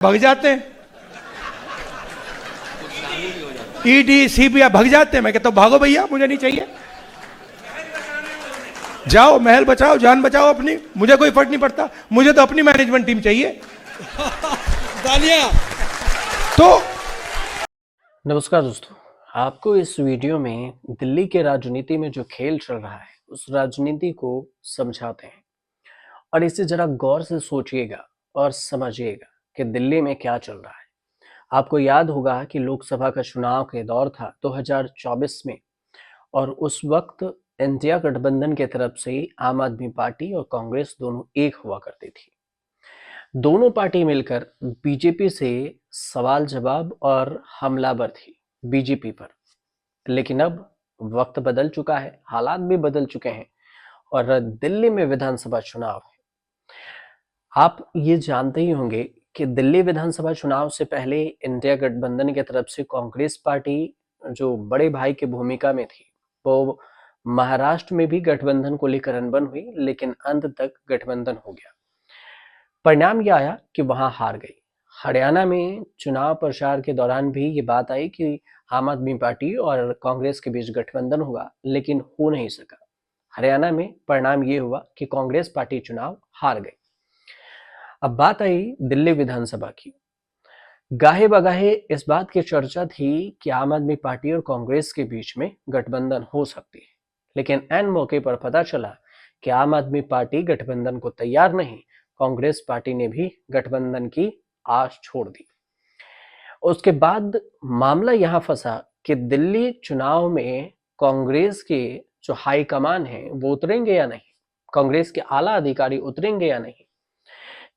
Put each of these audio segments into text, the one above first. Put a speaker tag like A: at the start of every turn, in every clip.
A: भग जाते हैं, ईडी सीबीआई भग जाते हैं। मैं कहता हूं भागो भैया, मुझे नहीं चाहिए, जाओ महल बचाओ, जान बचाओ अपनी, मुझे कोई फर्क नहीं पड़ता, मुझे तो अपनी मैनेजमेंट टीम चाहिए।
B: तालियां।
A: तो
C: नमस्कार दोस्तों, आपको इस वीडियो में दिल्ली के राजनीति में जो खेल चल रहा है उस राजनीति को समझाते हैं और इसे जरा गौर से सोचिएगा और समझिएगा कि दिल्ली में क्या चल रहा है। आपको याद होगा कि लोकसभा का चुनाव के दौर था 2024 में, और उस वक्त इंडिया गठबंधन की तरफ से आम आदमी पार्टी और कांग्रेस दोनों एक हुआ करती थी। दोनों पार्टी मिलकर बीजेपी से सवाल जवाब और हमलावर थी बीजेपी पर। लेकिन अब वक्त बदल चुका है, हालात भी बदल चुके हैं और दिल्ली में विधानसभा चुनाव है। आप ये जानते ही होंगे कि दिल्ली विधानसभा चुनाव से पहले इंडिया गठबंधन की तरफ से कांग्रेस पार्टी जो बड़े भाई की भूमिका में थी, वो महाराष्ट्र में भी गठबंधन को लेकर अनबन हुई, लेकिन अंत तक गठबंधन हो गया। परिणाम यह आया कि वहां हार गई। हरियाणा में चुनाव प्रचार के दौरान भी ये बात आई कि आम आदमी पार्टी और कांग्रेस के बीच गठबंधन होगा, लेकिन हो नहीं सका। हरियाणा में परिणाम ये हुआ कि कांग्रेस पार्टी चुनाव हार गई। अब बात आई दिल्ली विधानसभा की। गाहे बगाहे इस बात की चर्चा थी कि आम आदमी पार्टी और कांग्रेस के बीच में गठबंधन हो सकती है, लेकिन ऐन मौके पर पता चला कि आम आदमी पार्टी गठबंधन को तैयार नहीं, कांग्रेस पार्टी ने भी गठबंधन की आस छोड़ दी। उसके बाद मामला यहां फंसा कि दिल्ली चुनाव में कांग्रेस के जो हाईकमान है वो उतरेंगे या नहीं, कांग्रेस के आला अधिकारी उतरेंगे या नहीं,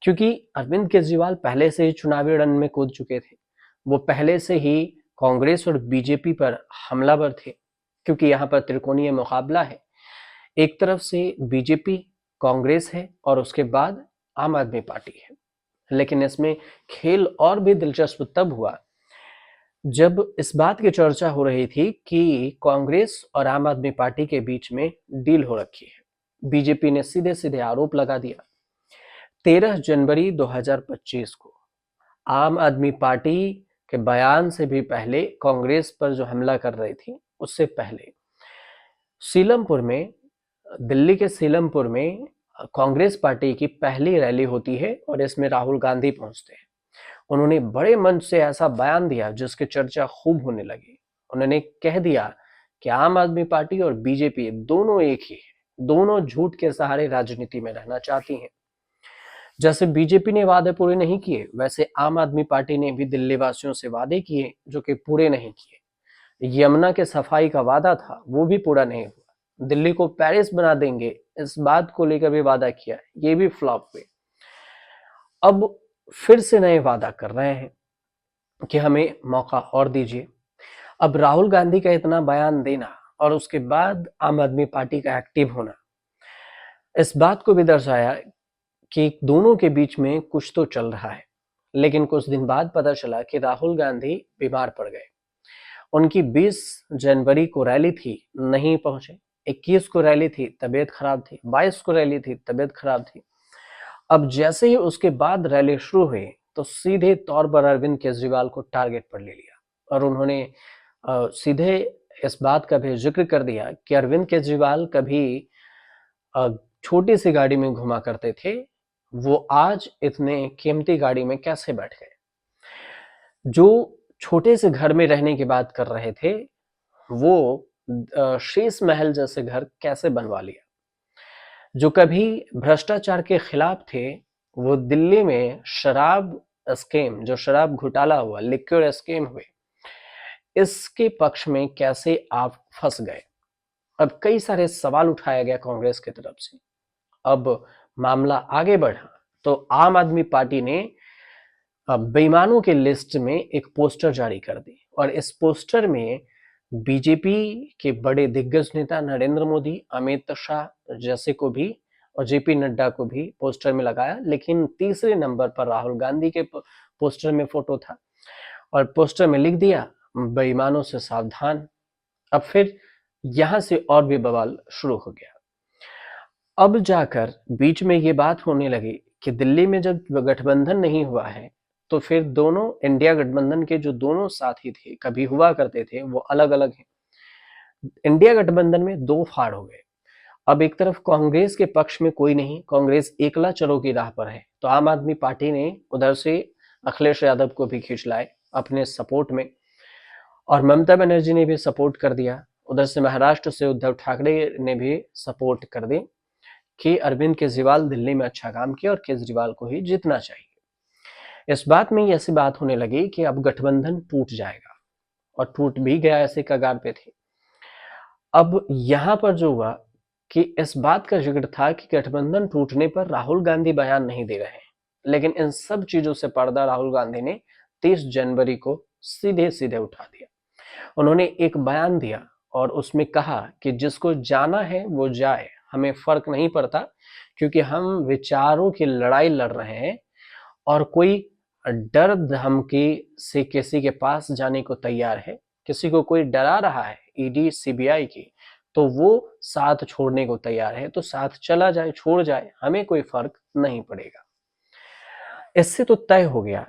C: क्योंकि अरविंद केजरीवाल पहले से ही चुनावी रण में कूद चुके थे। वो पहले से ही कांग्रेस और बीजेपी पर हमलावर थे, क्योंकि यहाँ पर त्रिकोणीय मुकाबला है। एक तरफ से बीजेपी कांग्रेस है और उसके बाद आम आदमी पार्टी है। लेकिन इसमें खेल और भी दिलचस्प तब हुआ जब इस बात की चर्चा हो रही थी कि कांग्रेस और आम आदमी पार्टी के बीच में डील हो रखी है। बीजेपी ने सीधे सीधे आरोप लगा दिया। 13 जनवरी 2025 को आम आदमी पार्टी के बयान से भी पहले कांग्रेस पर जो हमला कर रही थी, उससे पहले सीलमपुर में, दिल्ली के सीलमपुर में कांग्रेस पार्टी की पहली रैली होती है और इसमें राहुल गांधी पहुंचते हैं। उन्होंने बड़े मंच से ऐसा बयान दिया जिसकी चर्चा खूब होने लगी। उन्होंने कह दिया कि आम आदमी पार्टी और बीजेपी दोनों एक ही है, दोनों झूठ के सहारे राजनीति में रहना चाहती हैं। जैसे बीजेपी ने वादे पूरे नहीं किए, वैसे आम आदमी पार्टी ने भी दिल्ली वासियों से वादे किए जो कि पूरे नहीं किए। यमुना के सफाई का वादा था, वो भी पूरा नहीं हुआ। दिल्ली को पेरिस बना देंगे, इस बात को लेकर भी वादा किया, ये भी फ्लॉप हुए। अब फिर से नए वादा कर रहे हैं कि हमें मौका और दीजिए। अब राहुल गांधी का इतना बयान देना और उसके बाद आम आदमी पार्टी का एक्टिव होना इस बात को भी दर्शाया कि दोनों के बीच में कुछ तो चल रहा है। लेकिन कुछ दिन बाद पता चला कि राहुल गांधी बीमार पड़ गए। उनकी 20 जनवरी को रैली थी, नहीं पहुंचे। 21 को रैली थी, तबीयत खराब थी। 22 को रैली थी, तबीयत खराब थी। अब जैसे ही उसके बाद रैली शुरू हुई तो सीधे तौर पर अरविंद केजरीवाल को टारगेट पर ले लिया और उन्होंने सीधे इस बात का भी जिक्र कर दिया कि अरविंद केजरीवाल कभी छोटी सी गाड़ी में घुमा करते थे, वो आज इतने कीमती गाड़ी में कैसे बैठ गए। जो छोटे से घर में रहने की बात कर रहे थे, वो शीश महल जैसे घर कैसे बनवा लिया। जो कभी भ्रष्टाचार के खिलाफ थे, वो दिल्ली में शराब स्कीम, जो शराब घोटाला हुआ, लिक्विड स्कीम हुए, इसके पक्ष में कैसे आप फंस गए। अब कई सारे सवाल उठाया गया कांग्रेस की तरफ से। अब मामला आगे बढ़ा तो आम आदमी पार्टी ने बेईमानों के लिस्ट में एक पोस्टर जारी कर दी और इस पोस्टर में बीजेपी के बड़े दिग्गज नेता नरेंद्र मोदी, अमित शाह जैसे को भी और जेपी नड्डा को भी पोस्टर में लगाया। लेकिन तीसरे नंबर पर राहुल गांधी के पोस्टर में फोटो था और पोस्टर में लिख दिया, बेईमानों से सावधान। अब फिर यहां से और भी बवाल शुरू हो गया। अब जाकर बीच में ये बात होने लगी कि दिल्ली में जब गठबंधन नहीं हुआ है तो फिर दोनों इंडिया गठबंधन के जो दोनों साथी थे, कभी हुआ करते थे, वो अलग अलग हैं। इंडिया गठबंधन में दो फाड़ हो गए। अब एक तरफ कांग्रेस के पक्ष में कोई नहीं, कांग्रेस एकला चलो की राह पर है, तो आम आदमी पार्टी ने उधर से अखिलेश यादव को भी खींच लाए अपने सपोर्ट में, और ममता बनर्जी ने भी सपोर्ट कर दिया। उधर से महाराष्ट्र से उद्धव ठाकरे ने भी सपोर्ट कर दी कि अरविंद केजरीवाल दिल्ली में अच्छा काम किया और केजरीवाल को ही जीतना चाहिए। इस बात में ऐसी बात होने लगी कि अब गठबंधन टूट जाएगा, और टूट भी गया, ऐसे कगार पे थे। अब यहां पर जो हुआ कि इस बात का जिक्र था कि गठबंधन टूटने पर राहुल गांधी बयान नहीं दे रहे हैं, लेकिन इन सब चीजों से पर्दा राहुल गांधी ने 30 जनवरी को सीधे सीधे उठा दिया। उन्होंने एक बयान दिया और उसमें कहा कि जिसको जाना है वो जाए, हमें फर्क नहीं पड़ता, क्योंकि हम विचारों की लड़ाई लड़ रहे हैं और कोई डर धमकी से किसी के पास जाने को तैयार है। किसी को कोई डरा रहा है ईडी सीबीआई की, तो वो साथ छोड़ने को तैयार है, तो साथ चला जाए, छोड़ जाए, हमें कोई फर्क नहीं पड़ेगा। इससे तो तय हो गया,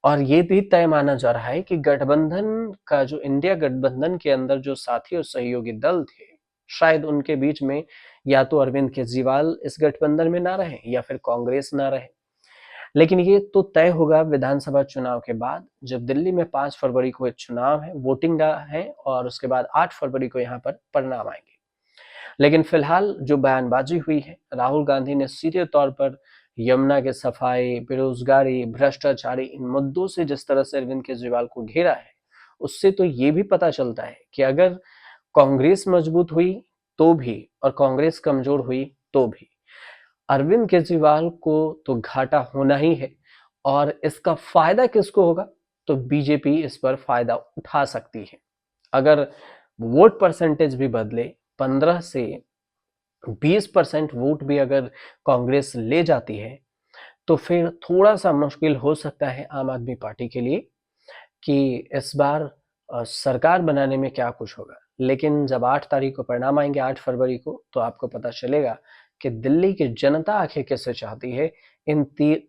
C: और ये भी तय माना जा रहा है कि गठबंधन का जो इंडिया गठबंधन के अंदर जो साथी और सहयोगी दल थे, शायद उनके बीच में या तो अरविंद केजरीवाल इस गठबंधन में ना रहे या फिर कांग्रेस ना रहे। लेकिन ये तो तय होगा विधानसभा चुनाव के बाद, जब दिल्ली में 5 फरवरी को एक चुनाव है, वोटिंग है, और उसके बाद 8 फरवरी को यहाँ पर परिणाम आएंगे। लेकिन फिलहाल जो बयानबाजी हुई है, राहुल गांधी ने सीधे तौर पर यमुना के सफाई, बेरोजगारी, भ्रष्टाचारी, इन मुद्दों से जिस तरह से अरविंद केजरीवाल को घेरा है, उससे तो ये भी पता चलता है कि अगर कांग्रेस मजबूत हुई तो भी और कांग्रेस कमजोर हुई तो भी अरविंद केजरीवाल को तो घाटा होना ही है। और इसका फायदा किसको होगा? तो बीजेपी इस पर फायदा उठा सकती है। अगर वोट परसेंटेज भी बदले, 15 से 20% वोट भी अगर कांग्रेस ले जाती है, तो फिर थोड़ा सा मुश्किल हो सकता है आम आदमी पार्टी के लिए कि इस बार सरकार बनाने में क्या कुछ होगा। लेकिन जब 8 तारीख को परिणाम आएंगे, 8 फरवरी को, तो आपको पता चलेगा कि दिल्ली की जनता आखिर कैसे चाहती है इन